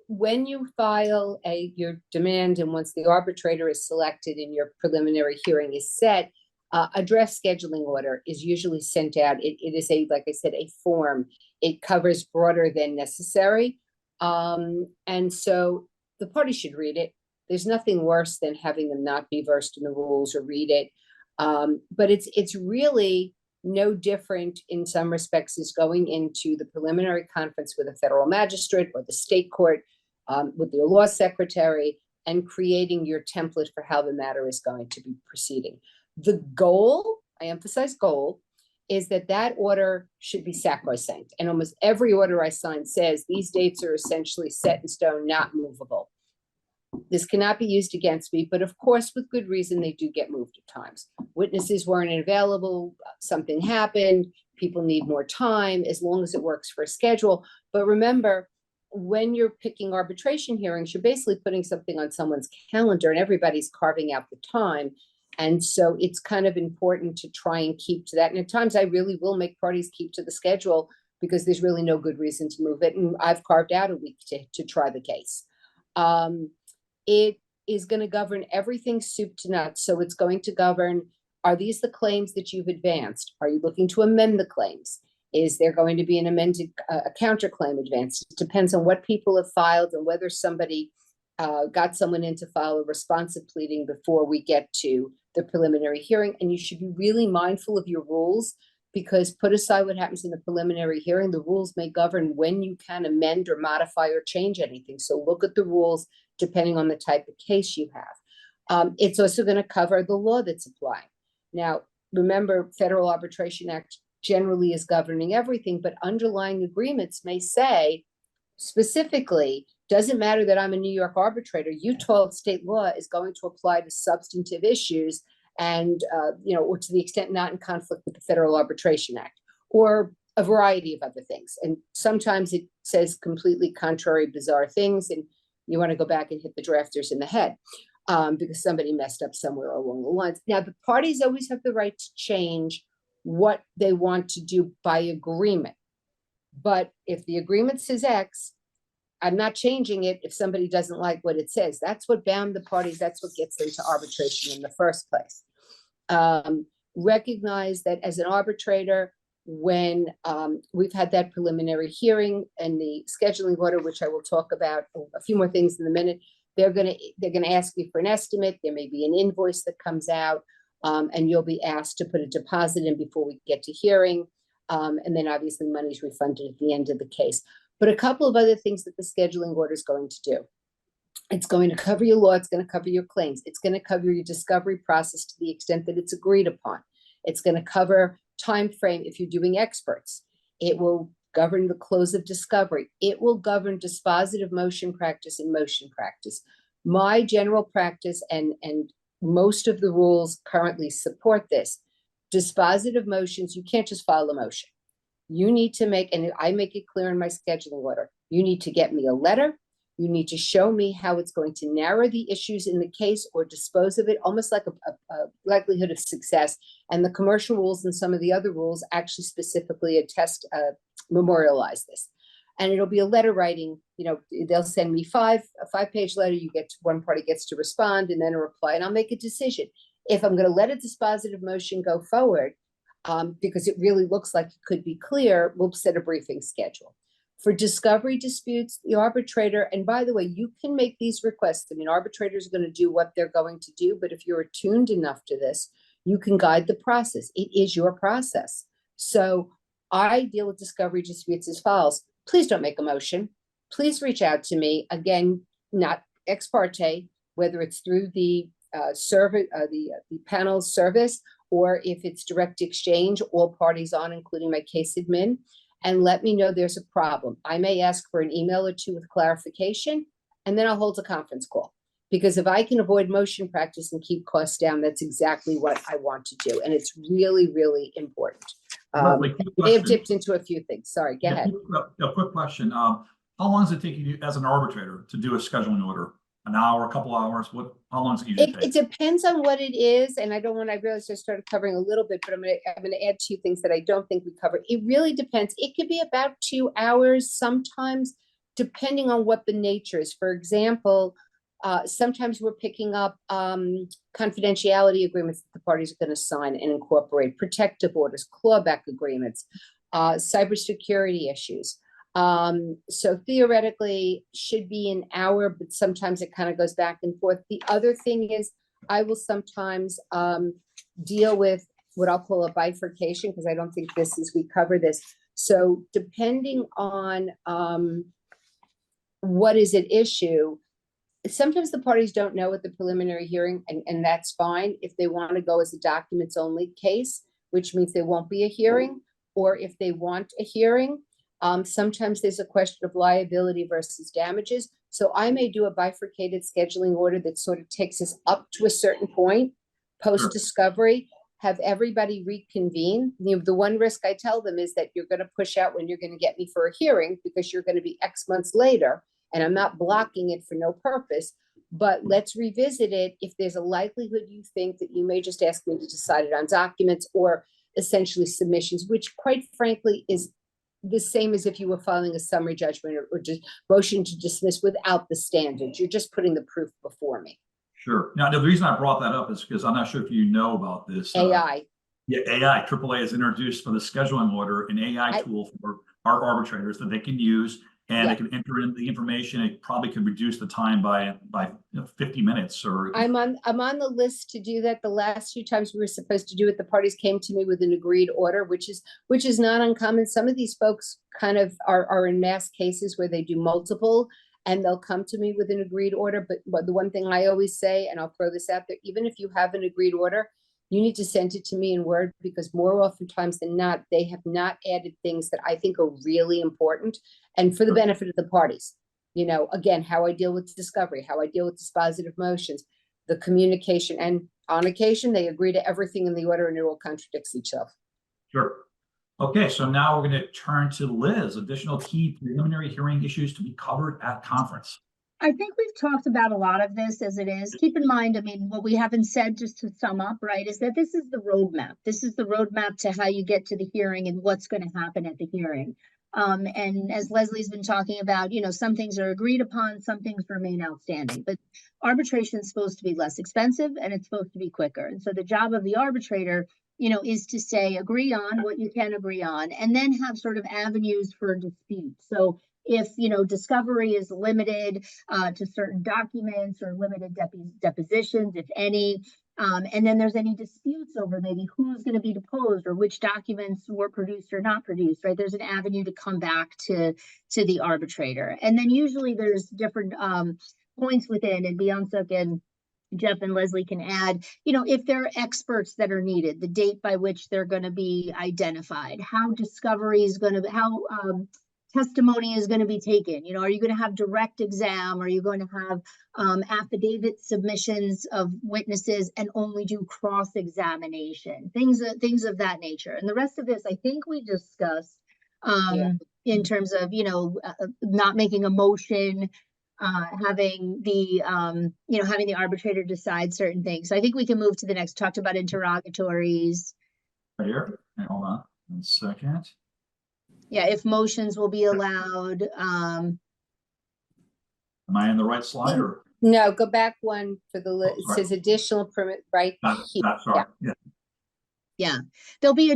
when you file your demand and once the arbitrator is selected and your preliminary hearing is set, a draft scheduling order is usually sent out. It is like I said, a form. It covers broader than necessary. And so the party should read it. There's nothing worse than having them not be versed in the rules or read it. But it's really no different in some respects as going into the preliminary conference with a federal magistrate or the state court with your law secretary and creating your template for how the matter is going to be proceeding. The goal, I emphasize goal, is that order should be sacrosanct. And almost every order I sign says these dates are essentially set in stone, not movable. This cannot be used against me, but of course, with good reason, they do get moved at times. Witnesses weren't available, something happened, people need more time, as long as it works for a schedule. But remember, when you're picking arbitration hearings, you're basically putting something on someone's calendar and everybody's carving out the time. And so it's kind of important to try and keep to that. And at times I really will make parties keep to the schedule because there's really no good reason to move it. And I've carved out a week to try the case. It is going to govern everything soup to nuts. So it's going to govern, are these the claims that you've advanced? Are you looking to amend the claims? Is there going to be an amended a counterclaim advanced? It depends on what people have filed and whether somebody got someone in to file a responsive pleading before we get to the preliminary hearing. And you should be really mindful of your rules, because put aside what happens in the preliminary hearing, the rules may govern when you can amend or modify or change anything. So look at the rules depending on the type of case you have. It's also going to cover the law that's applying. Now, remember, Federal Arbitration Act generally is governing everything, but underlying agreements may say specifically, doesn't matter that I'm a New York arbitrator, Utah state law is going to apply to substantive issues and, or to the extent not in conflict with the Federal Arbitration Act, or a variety of other things. And sometimes it says completely contrary, bizarre things, and you want to go back and hit the drafters in the head because somebody messed up somewhere along the lines. Now, the parties always have the right to change what they want to do by agreement. But if the agreement says X, I'm not changing it if somebody doesn't like what it says. That's what bound the parties. That's what gets them to arbitration in the first place. Recognize that as an arbitrator, when we've had that preliminary hearing and the scheduling order, which I will talk about a few more things in a minute, they're gonna ask you for an estimate. There may be an invoice that comes out, and you'll be asked to put a deposit in before we get to hearing. And then obviously money is refunded at the end of the case. But a couple of other things that the scheduling order is going to do. It's going to cover your law. It's going to cover your claims. It's going to cover your discovery process to the extent that it's agreed upon. It's going to cover time frame if you're doing experts. It will govern the close of discovery. It will govern dispositive motion practice and motion practice. My general practice and most of the rules currently support this. Dispositive motions, you can't just file a motion. You need to make, and I make it clear in my scheduling order, you need to get me a letter. You need to show me how it's going to narrow the issues in the case or dispose of it, almost like a likelihood of success. And the commercial rules and some of the other rules actually specifically memorialize this. And it'll be a letter writing, they'll send me a 5-page letter. One party gets to respond and then a reply, and I'll make a decision. If I'm going to let a dispositive motion go forward, because it really looks like it could be clear, we'll set a briefing schedule. For discovery disputes, the arbitrator, and by the way, you can make these requests. I mean, arbitrators are going to do what they're going to do, but if you're attuned enough to this, you can guide the process. It is your process. So I deal with discovery disputes as follows. Please don't make a motion. Please reach out to me. Again, not ex parte, whether it's through the panel service, or if it's direct exchange, all parties on, including my case admin, and let me know there's a problem. I may ask for an email or two with clarification, and then I'll hold a conference call. Because if I can avoid motion practice and keep costs down, that's exactly what I want to do. And it's really, really important. They have dipped into a few things. Sorry, go ahead. A quick question. How long does it take you as an arbitrator to do a scheduling order? An hour, a couple hours? How long does it usually take? It depends on what it is, and I realized I started covering a little bit, but I'm gonna add 2 things that I don't think we covered. It really depends. It could be about 2 hours sometimes, depending on what the nature is. For example, sometimes we're picking up confidentiality agreements that the parties are going to sign and incorporate, protective orders, clawback agreements, cybersecurity issues. So theoretically should be an hour, but sometimes it kind of goes back and forth. The other thing is I will sometimes deal with what I'll call a bifurcation, because I don't think we cover this. So depending on what is at issue, sometimes the parties don't know at the preliminary hearing, and that's fine. If they want to go as a documents only case, which means there won't be a hearing, or if they want a hearing, sometimes there's a question of liability versus damages. So I may do a bifurcated scheduling order that sort of takes us up to a certain point, post-discovery, have everybody reconvene. The one risk I tell them is that you're going to push out when you're going to get me for a hearing, because you're going to be X months later, and I'm not blocking it for no purpose. but let's revisit it if there's a likelihood you think that you may just ask me to decide it on documents or essentially submissions, which quite frankly is the same as if you were filing a summary judgment or just motion to dismiss without the standards. You're just putting the proof before me. Sure. Now, the reason I brought that up is because I'm not sure if you know about this. AI. Yeah, AI. AAA has introduced for the scheduling order an AI tool for our arbitrators that they can use, and they can enter in the information. It probably could reduce the time by 50 minutes. Or I'm on the list to do that. The last few times we were supposed to do it, the parties came to me with an agreed order, which is not uncommon. Some of these folks kind of are in mass cases where they do multiple, and they'll come to me with an agreed order. But the one thing I always say, and I'll throw this out there, even if you have an agreed order, you need to send it to me in Word, because more oftentimes than not, they have not added things that I think are really important and for the benefit of the parties. You know, again, how I deal with discovery, how I deal with dispositive motions, the communication, and on occasion, they agree to everything in the order and it all contradicts each other. Sure. Okay, so now we're going to turn to Liz. Additional key preliminary hearing issues to be covered at conference. I think we've talked about a lot of this as it is. Keep in mind, I mean, what we haven't said, just to sum up, right, is that this is the roadmap. This is the roadmap to how you get to the hearing and what's going to happen at the hearing. And as Leslie's been talking about, you know, some things are agreed upon, some things remain outstanding, but arbitration is supposed to be less expensive and it's supposed to be quicker. And so the job of the arbitrator, you know, is to say, agree on what you can agree on, and then have sort of avenues for dispute. So if, you know, discovery is limited to certain documents or limited depositions, if any, and then there's any disputes over maybe who's going to be deposed or which documents were produced or not produced, right? There's an avenue to come back to the arbitrator. And then usually there's different points within, and Beyonce and Jeff and Leslie can add, you know, if there are experts that are needed, the date by which they're going to be identified, how discovery is going to, how testimony is going to be taken. You know, are you going to have direct exam? Are you going to have affidavit submissions of witnesses and only do cross-examination? Things of that nature. And the rest of this, I think we discussed in terms of, you know, not making a motion, having the having the arbitrator decide certain things. So I think we can move to the next. Talked about interrogatories. Right here. Hold on 1 second. Yeah, if motions will be allowed. Am I in the right slide or? No, go back one for the list. It Right. says additional permit right here. Sorry. Yeah, there'll be a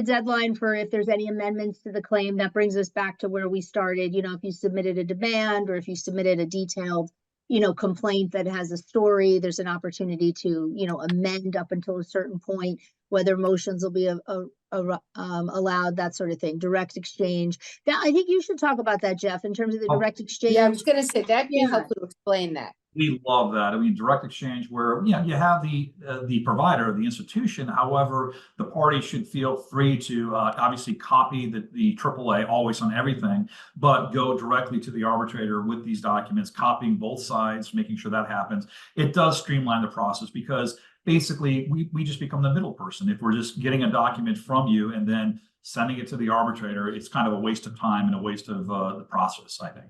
deadline for if there's any amendments to the claim. That brings us back to where we started. You know, if you submitted a demand or if you submitted a detailed, you know, complaint that has a story, there's an opportunity to, you know, amend up until a certain point, whether motions will be allowed, that sort of thing. Direct exchange. That, I think you should talk about that, Jeff, in terms of the direct exchange. Yeah, I was going to say that'd be Yeah. helpful to explain that. We love that. I mean, direct exchange where, you have the provider, the institution. However, the party should feel free to obviously copy the AAA always on everything, but go directly to the arbitrator with these documents, copying both sides, making sure that happens. It does streamline the process because basically we just become the middle person. If we're just getting a document from you and then sending it to the arbitrator, it's kind of a waste of time and a waste of the process, I think.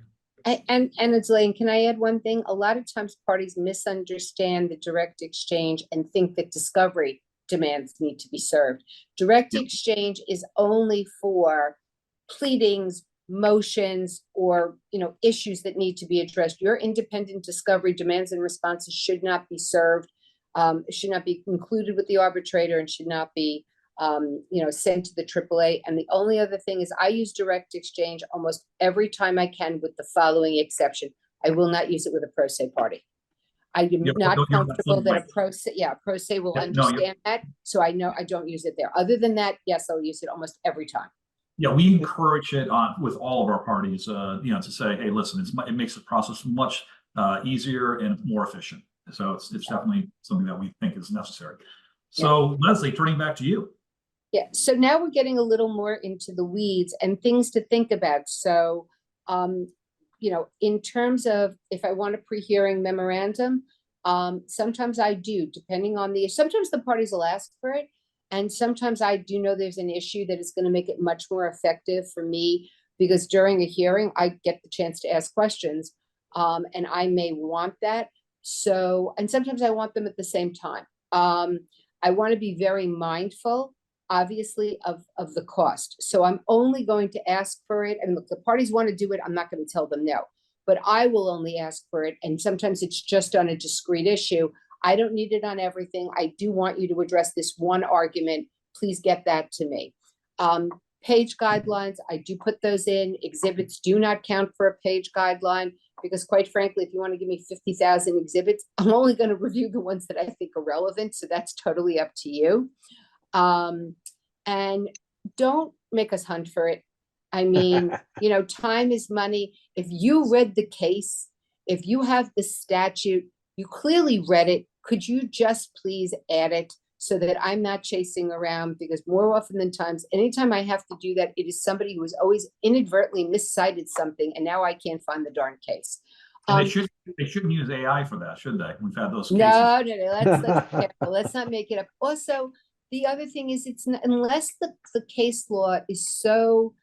And it's Lane, can I add one thing? A lot of times parties misunderstand the direct exchange and think that discovery demands need to be served. Direct exchange is only for pleadings, motions, or, you know, issues that need to be addressed. Your independent discovery demands and responses should not be served, should not be included with the arbitrator, and should not be sent to the AAA. And the only other thing is I use direct exchange almost every time I can, with the following exception. I will not use it with a pro se party. I am not comfortable that a pro se will understand that. So I know I don't use it there. Other than that, yes, I'll use it almost every time. Yeah, we encourage it with all of our parties, to say, hey, listen, it makes the process much easier and more efficient. So it's definitely something that we think is necessary. So Leslie, turning back to you. Yeah, so now we're getting a little more into the weeds and things to think about. So, in terms of if I want a pre-hearing memorandum, sometimes I do, depending on sometimes the parties will ask for it. And sometimes I do know there's an issue that is going to make it much more effective for me, because during a hearing, I get the chance to ask questions, and I may want that. So, and sometimes I want them at the same time. I want to be very mindful, obviously, of the cost. So I'm only going to ask for it. And if the parties want to do it, I'm not going to tell them no, but I will only ask for it. And sometimes it's just on a discrete issue. I don't need it on everything. I do want you to address this one argument. Please get that to me. Page guidelines, I do put those in. Exhibits do not count for a page guideline because, quite frankly, if you want to give me 50,000 exhibits, I'm only going to review the ones that I think are relevant. So that's totally up to you. And don't make us hunt for it. I mean, you know, time is money. If you read the case, if you have the statute, you clearly read it. Could you just please add it so that I'm not chasing around? Because more often than times, anytime I have to do that, it is somebody who has always inadvertently miscited something, and now I can't find the darn case. And they shouldn't use AI for that, should they? We've had those cases. No. Let's be careful. Let's not make it up. Also, the other thing is, it's not, unless the case law is so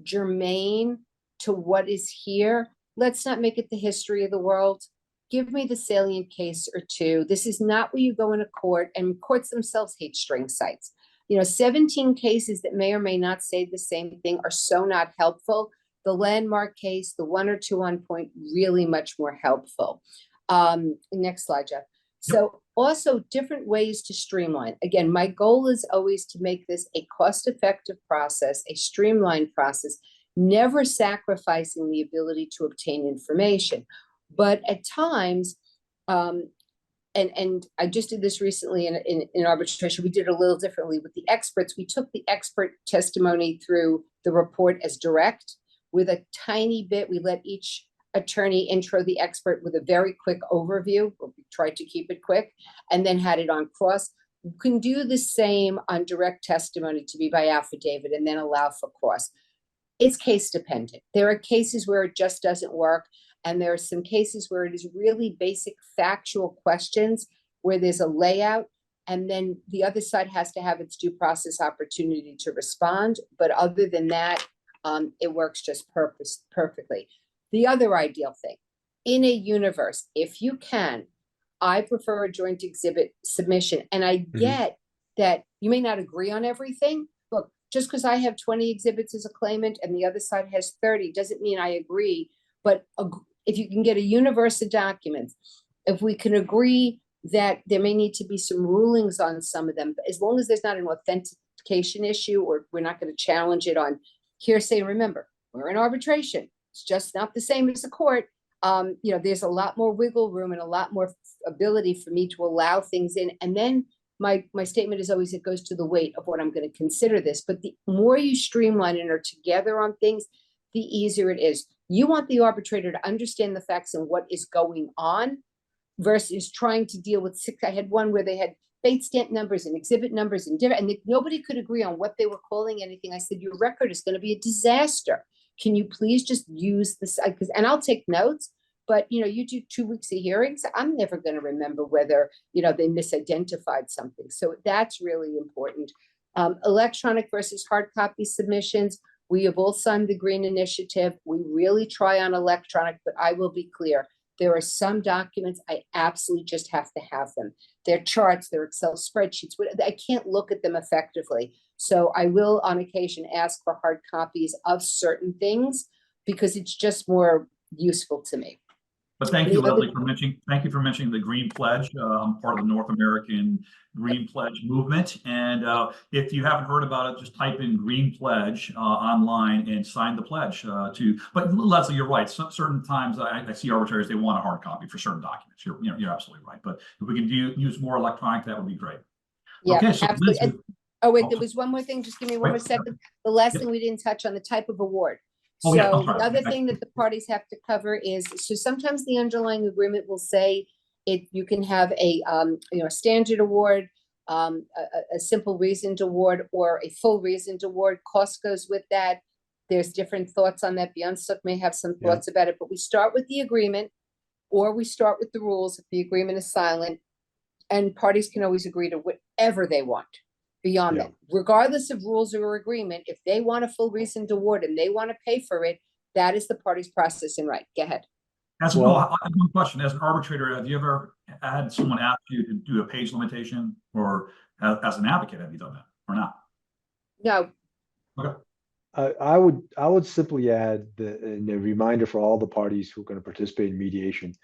germane to what is here, let's not make it the history of the world. Give me the salient case or two. This is not where you go into court, and courts themselves hate string cites. You know, 17 cases that may or may not say the same thing are so not helpful. The landmark case, the one or two on point, really much more helpful. Next slide, Jeff. So also different ways to streamline. Again, my goal is always to make this a cost-effective process, a streamlined process, never sacrificing the ability to obtain information. But at times, and I just did this recently in arbitration, we did it a little differently with the experts. We took the expert testimony through the report as direct with a tiny bit. We let each attorney intro the expert with a very quick overview. We tried to keep it quick, and then had it on cross. You can do the same on direct testimony to be by affidavit and then allow for cross. It's case dependent. There are cases where it just doesn't work. And there are some cases where it is really basic factual questions where there's a layout, and then the other side has to have its due process opportunity to respond. But other than that, it works just perfectly. The other ideal thing, in a universe, if you can, I prefer a joint exhibit submission. And I get that you may not agree on everything. Look, just because I have 20 exhibits as a claimant and the other side has 30 doesn't mean I agree. But if you can get a universe of documents, if we can agree that there may need to be some rulings on some of them, but as long as there's not an authentication issue, or we're not going to challenge it on hearsay. Remember, we're in arbitration. It's just not the same as a court. You know, there's a lot more wiggle room and a lot more ability for me to allow things in. And then my statement is always, it goes to the weight of what I'm going to consider this. But the more you streamline and are together on things, the easier it is. You want the arbitrator to understand the facts and what is going on versus trying to deal with six. I had one where they had fate stamp numbers and exhibit numbers and different, and nobody could agree on what they were calling anything. I said, your record is going to be a disaster. Can you please just use this? And I'll take notes, but you know, you do 2 weeks of hearings. I'm never going to remember whether, you know, they misidentified something. So that's really important. Electronic versus hard copy submissions. We have all signed the Green Initiative. We really try on electronic, but I will be clear. There are some documents I absolutely just have to have them. They're charts, they're Excel spreadsheets. I can't look at them effectively. So I will on occasion ask for hard copies of certain things because it's just more useful to me. But thank you, Leslie, for mentioning the Green Pledge. I'm part of the North American Green Pledge movement. And if you haven't heard about it, just type in Green Pledge online and sign the pledge but Leslie, you're right. Certain times I see arbitrators, they want a hard copy for certain documents. You're absolutely right. But if we can use more electronic, that would be great. Yeah, okay, so absolutely. Oh, wait, there was one more thing. Just give me one more second. The last thing we didn't touch on, the type of award. So the other thing that the parties have to cover is, so sometimes the underlying agreement will say you can have a standard award, a simple reasoned award, or a full reasoned award. Cost goes with that. There's different thoughts on that. Beyonce may have some thoughts about it, but we start with the agreement, or we start with the rules if the agreement is silent, and parties can always agree to whatever they want. Beyond that, regardless of rules or agreement, if they want a full reasoned award and they want to pay for it, that is the party's process and right. Go ahead. Well, I have one question. As an arbitrator, have you ever had someone ask you to do a page limitation, or as an advocate, have you done that or not? No, Okay. I would simply add and a reminder for all the parties who are going to participate in mediation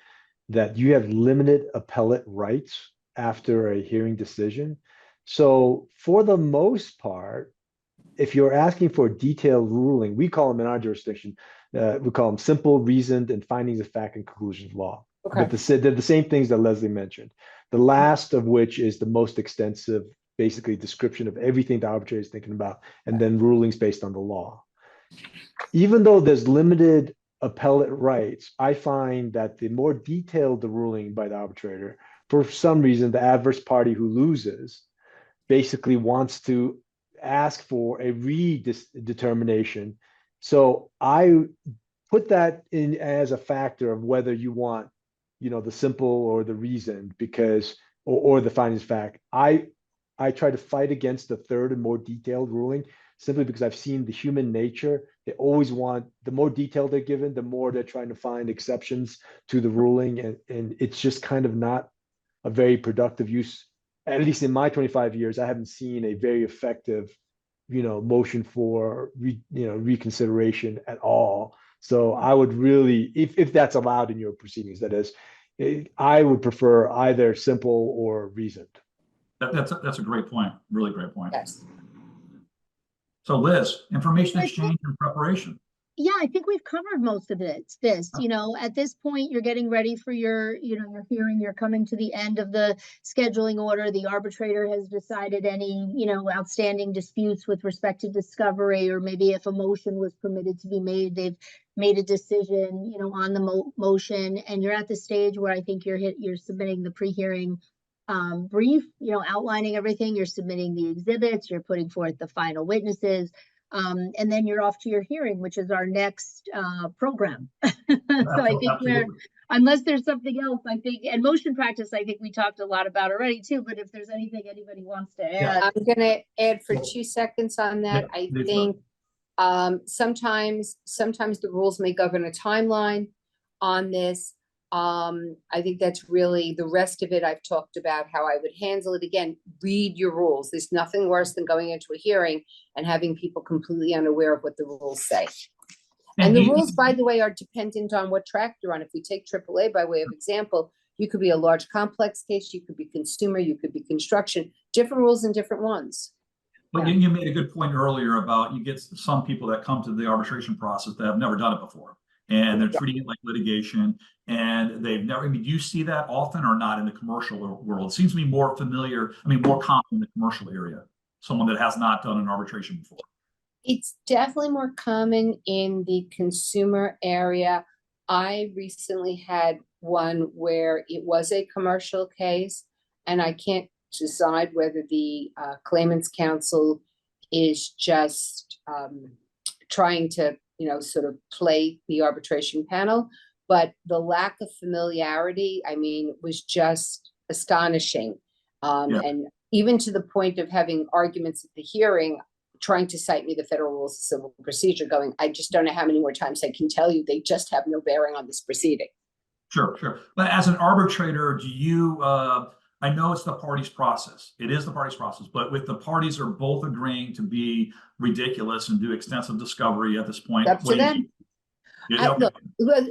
that you have limited appellate rights after a hearing decision. So for the most part, if you're asking for a detailed ruling, we call them in our jurisdiction, we call them simple, reasoned, and findings of fact and conclusions of law. okay. But they're the same things that Leslie mentioned. The last of which is the most extensive, basically description of everything the arbitrator is thinking about, and then rulings based on the law. Even though there's limited appellate rights, I find that the more detailed the ruling by the arbitrator, for some reason, the adverse party who loses basically wants to ask for a redetermination. So I put that in as a factor of whether you want, the simple or the reasoned, because or the findings of fact. I try to fight against the third and more detailed ruling simply because I've seen the human nature. They always want, the more detail they're given, the more they're trying to find exceptions to the ruling. And it's just kind of not a very productive use. At least in my 25 years, I haven't seen a very effective, motion for reconsideration at all. So I would really, if that's allowed in your proceedings, that is, I would prefer either simple or reasoned. That's a great point. Really great point. Yes. So Liz, information exchange and preparation. Yeah, I think we've covered most of it. At this point, you're getting ready for your hearing. You're coming to the end of the scheduling order. The arbitrator has decided any, outstanding disputes with respect to discovery, or maybe if a motion was permitted to be made, they've made a decision, on the motion. And you're at the stage where I think you're submitting the pre-hearing brief, outlining everything. You're submitting the exhibits. You're putting forth the final witnesses. And then you're off to your hearing, which is our next program. So I think unless there's something else, I think, and motion practice, I think we talked a lot about already too, but if there's anything anybody wants to add. I'm gonna add for 2 seconds on that. I think sometimes the rules may govern a timeline on this. I think that's really the rest of it. I've talked about how I would handle it. Again, read your rules. There's nothing worse than going into a hearing and having people completely unaware of what the rules say. And the rules, by the way, are dependent on what track you're on. If we take AAA by way of example, you could be a large complex case, you could be consumer, you could be construction, different rules and different ones. But you made a good point earlier about you get some people that come to the arbitration process that have never done it before. And they're treating it like litigation, and they've never, do you see that often or not in the commercial world? It seems to be more more common in the commercial area, someone that has not done an arbitration before. It's definitely more common in the consumer area. I recently had one where it was a commercial case, and I can't decide whether the claimant's counsel is just trying to sort of play the arbitration panel, but the lack of familiarity, was just astonishing. And even to the point of having arguments at the hearing, trying to cite me the federal rules of civil procedure, going, I just don't know how many more times I can tell you, they just have no bearing on this proceeding. Sure. But as an arbitrator, do you, I know it's the party's process. It is the party's process, but if the parties are both agreeing to be ridiculous and do extensive discovery at this point, Up to them.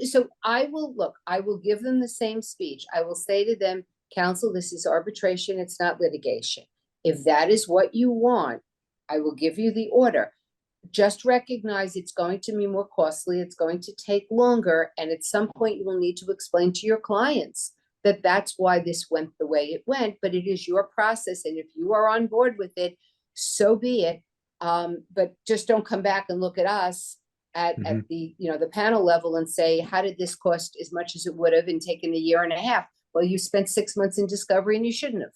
So I will give them the same speech. I will say to them, counsel, this is arbitration. It's not litigation. If that is what you want, I will give you the order. Just recognize it's going to be more costly. It's going to take longer. And at some point you will need to explain to your clients that that's why this went the way it went, but it is your process. And if you are on board with it, so be it. But just don't come back and look at us at the, the panel level and say, how did this cost as much as it would have and taken a year and a half? Well, you spent 6 months in discovery and you shouldn't have.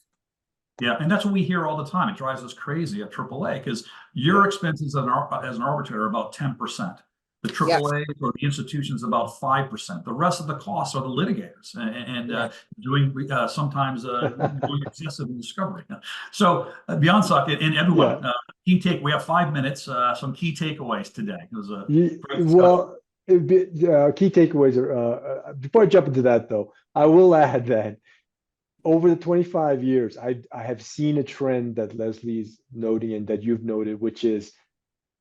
Yeah, and that's what we hear all the time. It drives us crazy at AAA because your expenses as an arbitrator are about 10%. The AAA or the institutions about 5%. The rest of the costs are the litigators and doing sometimes doing excessive discovery. So beyond socket and everyone, we have 5 minutes. Some key takeaways today. It was a great discussion. Well, Key takeaways are, before I jump into that though, I will add that over the 25 years, I have seen a trend that Leslie's noting and that you've noted, which is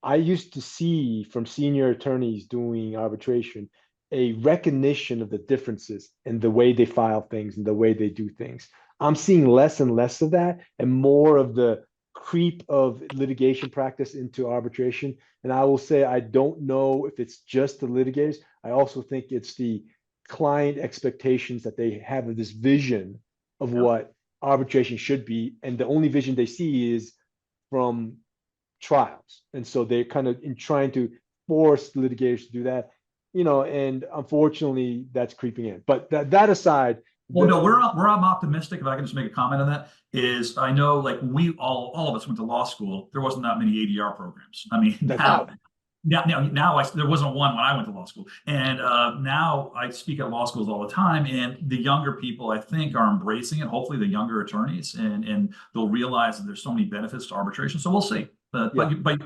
I used to see from senior attorneys doing arbitration a recognition of the differences in the way they file things and the way they do things. I'm seeing less and less of that and more of the creep of litigation practice into arbitration. And I will say, I don't know if it's just the litigators. I also think it's the client expectations that they have of this vision of what arbitration should be. And the only vision they see is from trials. And so they're kind of in trying to force litigators to do that, and unfortunately that's creeping in. But that aside, well, no, I'm optimistic. If I can just make a comment on that, is I know like we all of us went to law school. There wasn't that many ADR programs. I mean, now there wasn't one when I went to law school, and now I speak at law schools all the time. And the younger people, I think, are embracing it. Hopefully, the younger attorneys, and they'll realize that there's so many benefits to arbitration. So we'll see. But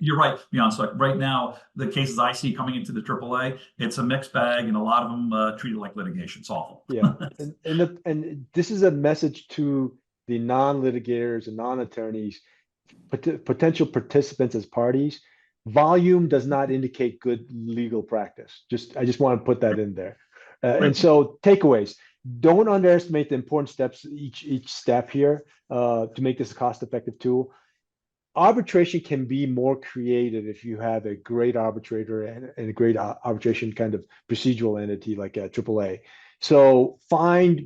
you're right, Beyond. So right now, the cases I see coming into the AAA, it's a mixed bag, and a lot of them treat it like litigation. It's awful. Yeah, and this is a message to the non-litigators and non-attorneys, potential participants as parties. Volume does not indicate good legal practice. I just want to put that in there. And so takeaways: don't underestimate the important steps each step here to make this a cost-effective tool. Arbitration can be more creative if you have a great arbitrator and a great arbitration kind of procedural entity like a AAA. So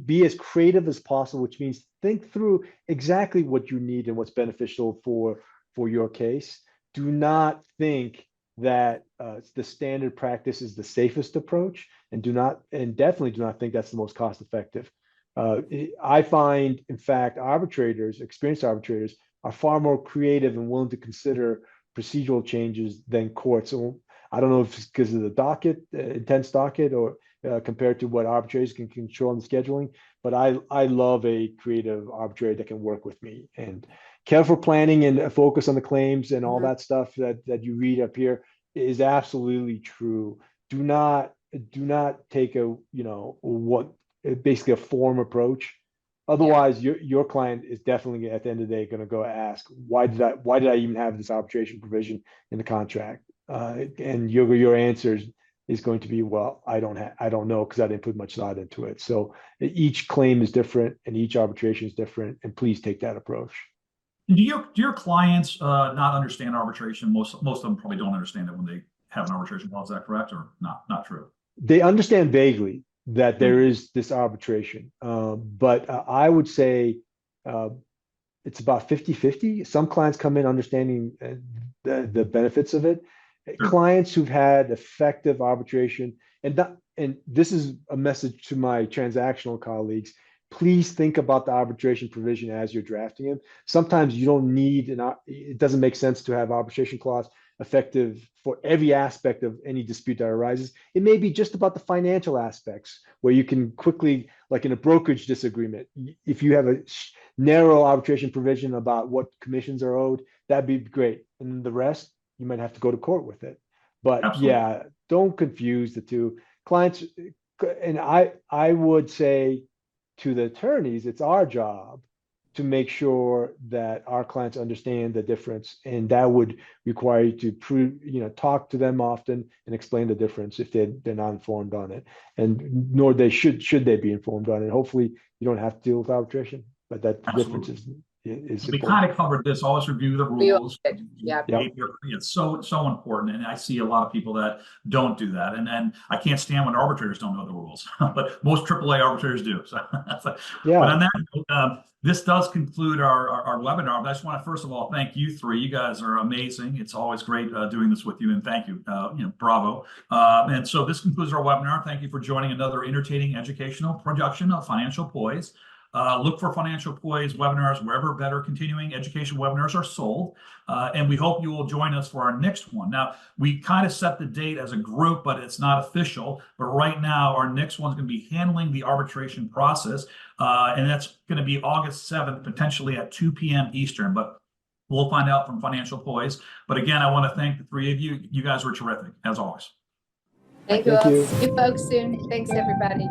be as creative as possible, which means think through exactly what you need and what's beneficial for your case. Do not think that the standard practice is the safest approach, and definitely do not think that's the most cost effective. I find, in fact, experienced arbitrators, are far more creative and willing to consider procedural changes than courts. So I don't know if it's because of the intense docket, or compared to what arbitrators can control in the scheduling, but I love a creative arbitrator that can work with me. And careful planning and focus on the claims and all that stuff that you read up here is absolutely true. Do not take basically a form approach. Otherwise, your client is definitely at the end of the day going to go ask, why did I even have this arbitration provision in the contract? And your answer is going to be, well, I don't know because I didn't put much thought into it. So each claim is different and each arbitration is different, and please take that approach. Do your clients not understand arbitration? Most of them probably don't understand it when they have an arbitration clause. Is that correct or not? Not true. They understand vaguely that there is this arbitration. But I would say it's about 50-50. Some clients come in understanding the benefits of it. Sure. Clients who've had effective arbitration, and this is a message to my transactional colleagues, please think about the arbitration provision as you're drafting it. Sometimes you don't need, it doesn't make sense to have arbitration clause effective for every aspect of any dispute that arises. It may be just about the financial aspects where you can quickly, like in a brokerage disagreement, if you have a narrow arbitration provision about what commissions are owed, that'd be great. And the rest, you might have to go to court with it. But absolutely, yeah, don't confuse the two. Clients, and I would say to the attorneys, it's our job to make sure that our clients understand the difference, and that would require you to talk to them often and explain the difference if they're not informed on it, and nor they should they be informed on it. Hopefully, you don't have to deal with arbitration, but that difference is we kind of covered this. Always review the rules. Yeah. It's so important, and I see a lot of people that don't do that, and I can't stand when arbitrators don't know the rules. But most AAA arbitrators do. So, yeah. But on that, this does conclude our webinar. But I just want to first of all thank you three. You guys are amazing. It's always great doing this with you, and thank you. Bravo. And so this concludes our webinar. Thank you for joining another entertaining educational production of Financial Poise. Look for Financial Poise webinars wherever better continuing education webinars are sold. And we hope you will join us for our next one. Now, we kind of set the date as a group, but it's not official. But right now, our next one's going to be handling the arbitration process. And that's going to be August 7th, potentially at 2 p.m. Eastern. But we'll find out from Financial Poise. But again, I want to thank the three of you. You guys were terrific, as always. Thank you Thank all. you. See you folks soon. Thanks, everybody.